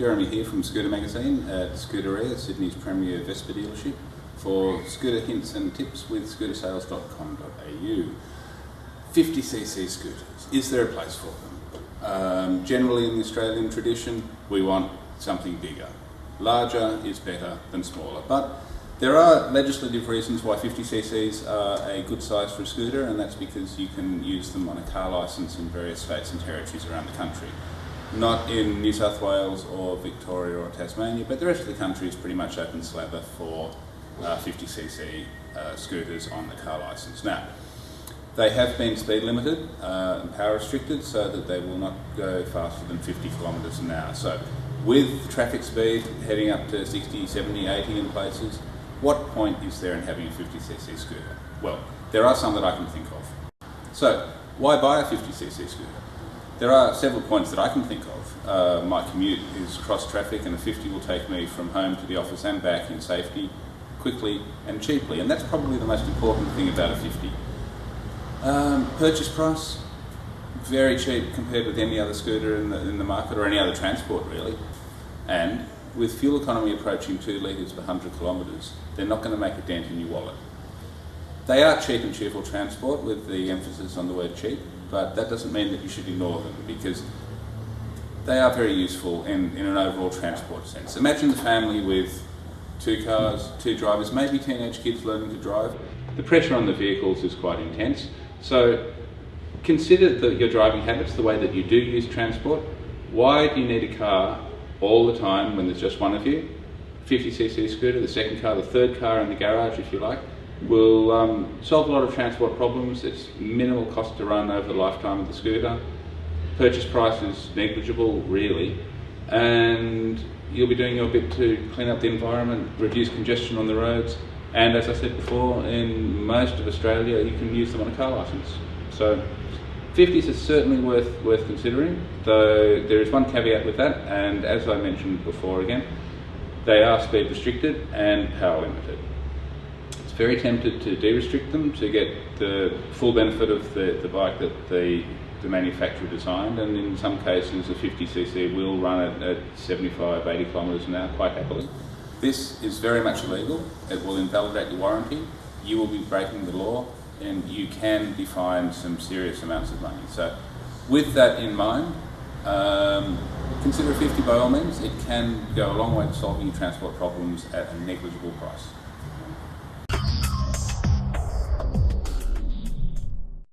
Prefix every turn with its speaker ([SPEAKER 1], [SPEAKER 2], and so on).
[SPEAKER 1] Jeremy here from Scooter Magazine at Scooteria, Sydney's premier Vespa dealership, for scooter hints and tips with scootersales.com.au. 50cc scooters, is there a place for them? Generally in the Australian tradition, we want something bigger. Larger is better than smaller, but there are legislative reasons why 50cc's are a good size for a scooter, and that's because you can use them on a car licence in various states and territories around the country. Not in New South Wales or Victoria or Tasmania, but the rest of the country is pretty much open slather for 50cc scooters on the car licence. Now, they have been speed limited and power restricted so that they will not go faster than 50 kilometres an hour. So with traffic speed heading up to 60, 70, 80 in places, what point is there in having a 50cc scooter? Well, there are some that I can think of. So, why buy a 50cc scooter? There are several points that I can think of. My commute is cross traffic, and a 50 will take me from home to the office and back in safety, quickly and cheaply, and that's probably the most important thing about a 50. Purchase price, very cheap compared with any other scooter in the market, or any other transport really. And with fuel economy approaching 2 litres per 100 kilometres, they're not going to make a dent in your wallet. They are cheap and cheerful transport, with the emphasis on the word cheap, but that doesn't mean that you should ignore them, because they are very useful in an overall transport sense. Imagine the family with 2 cars, 2 drivers, maybe teenage kids learning to drive. The pressure on the vehicles is quite intense, so consider your driving habits, the way that you do use transport. Why do you need a car all the time when there's just one of you? 50cc scooter, the second car, the third car in the garage if you like, will solve a lot of transport problems. It's minimal cost to run over the lifetime of the scooter. Purchase price is negligible really, and you'll be doing your bit to clean up the environment, reduce congestion on the roads, and as I said before, in most of Australia you can use them on a car licence. So 50s is certainly worth considering, though there is one caveat with that, and as I mentioned before again, they are speed restricted and power limited. It's very tempted to de-restrict them to get the full benefit of the bike that the manufacturer designed, and in some cases a 50cc will run at 75, 80 kilometres an hour quite happily. This is very much illegal. It will invalidate your warranty. You will be breaking the law, and you can be fined some serious amounts of money. So with that in mind, consider a 50 by all means. It can go a long way to solving your transport problems at a negligible price.